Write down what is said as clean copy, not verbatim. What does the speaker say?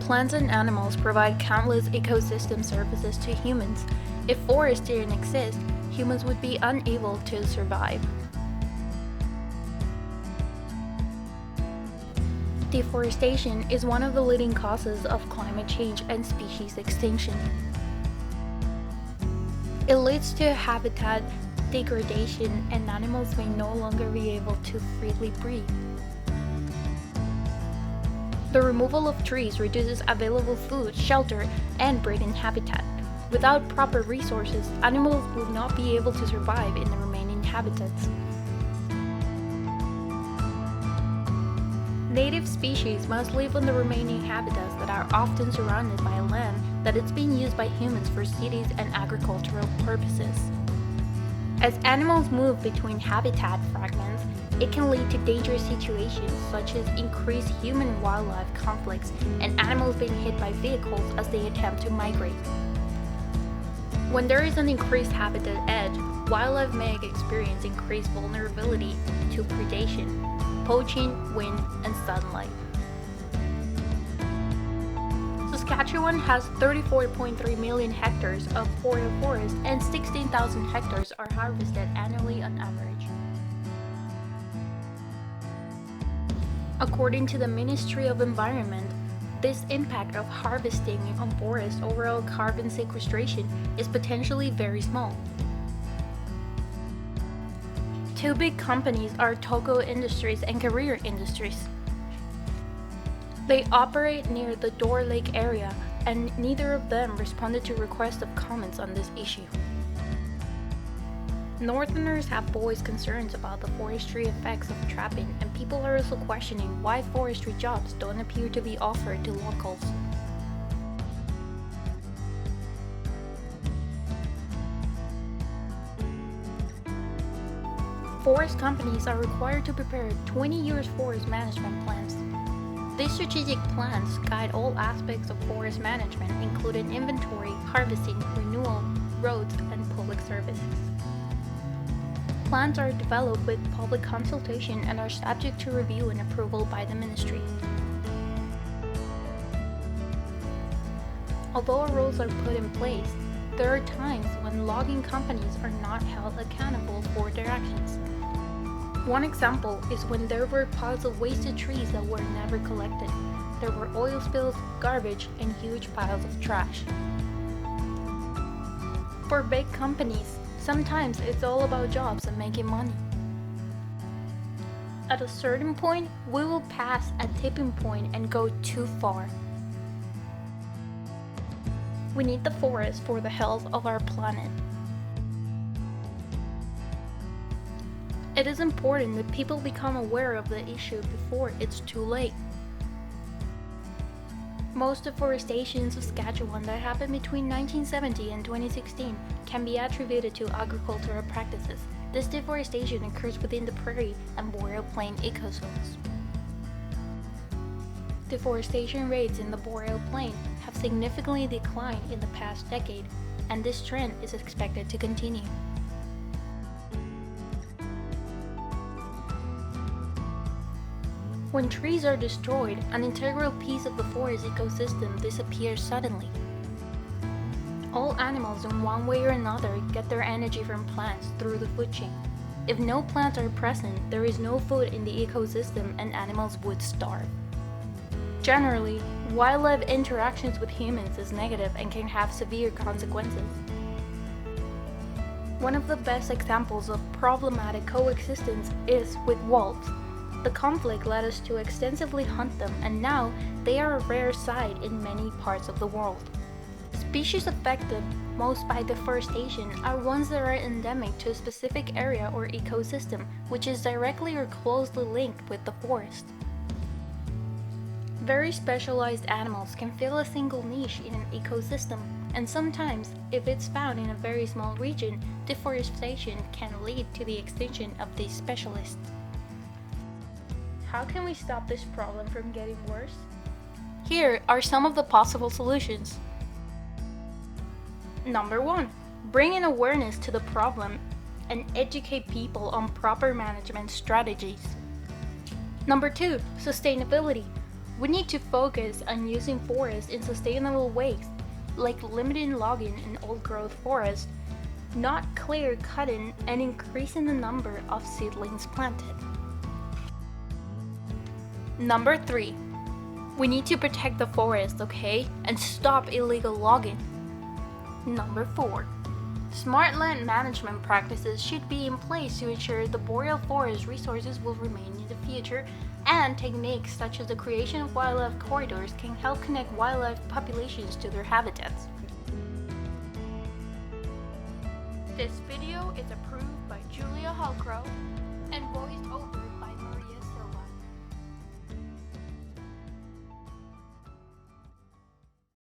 Plants and animals provide countless ecosystem services to humans. If forests didn't exist, humans would be unable to survive. Deforestation is one of the leading causes of climate change and species extinction. It leads to habitat degradation, and animals may no longer be able to freely breathe. The removal of trees reduces available food, shelter, and breeding habitat. Without proper resources, animals will not be able to survive in the remaining habitats. Native species must live on the remaining habitats that are often surrounded by land that is being used by humans for cities and agricultural purposes. As animals move between habitat fragments, it can lead to dangerous situations such as increased human-wildlife conflicts and animals being hit by vehicles as they attempt to migrate. When there is an increased habitat edge, wildlife may experience increased vulnerability to predation, poaching, wind, and sunlight. Saskatchewan has 34.3 million hectares of boreal forest and 16,000 hectares are harvested annually on average. According to the Ministry of Environment, this impact of harvesting on forest overall carbon sequestration is potentially very small. Two big companies are Toco Industries and Career Industries. They operate near the Door Lake area, and neither of them responded to requests of comments on this issue. Northerners have voiced concerns about the forestry effects of trapping, and people are also questioning why forestry jobs don't appear to be offered to locals. Forest companies are required to prepare 20 years forest management plans. These strategic plans guide all aspects of forest management, including inventory, harvesting, renewal, roads, and public services. Plans are developed with public consultation and are subject to review and approval by the ministry. Although rules are put in place, there are times when logging companies are not held accountable for their actions. One example is when there were piles of wasted trees that were never collected. There were oil spills, garbage, and huge piles of trash. For big companies, sometimes it's all about jobs and making money. At a certain point, we will pass a tipping point and go too far. We need the forest for the health of our planet. It is important that people become aware of the issue before it's too late. Most deforestation in Saskatchewan that happened between 1970 and 2016 can be attributed to agricultural practices. This deforestation occurs within the prairie and boreal plain ecozones. Deforestation rates in the boreal plain have significantly declined in the past decade, and this trend is expected to continue. When trees are destroyed, an integral piece of the forest ecosystem disappears suddenly. All animals in one way or another get their energy from plants through the food chain. If no plants are present, there is no food in the ecosystem and animals would starve. Generally, wildlife interactions with humans is negative and can have severe consequences. One of the best examples of problematic coexistence is with wolves. The conflict led us to extensively hunt them, and now they are a rare sight in many parts of the world. Species affected most by deforestation are ones that are endemic to a specific area or ecosystem, which is directly or closely linked with the forest. Very specialized animals can fill a single niche in an ecosystem, and sometimes, if it's found in a very small region, deforestation can lead to the extinction of these specialists. How can we stop this problem from getting worse? Here are some of the possible solutions. Number 1. Bring in awareness to the problem and educate people on proper management strategies. Number 2. Sustainability. We need to focus on using forests in sustainable ways, like limiting logging in old-growth forests, not clear-cutting, and increasing the number of seedlings planted. Number 3. We need to protect the forest, okay? And stop illegal logging. Number 4. Smart land management practices should be in place to ensure the boreal forest resources will remain in the future, and techniques such as the creation of wildlife corridors can help connect wildlife populations to their habitats. This video is approved by Julia Halcrow and voiced over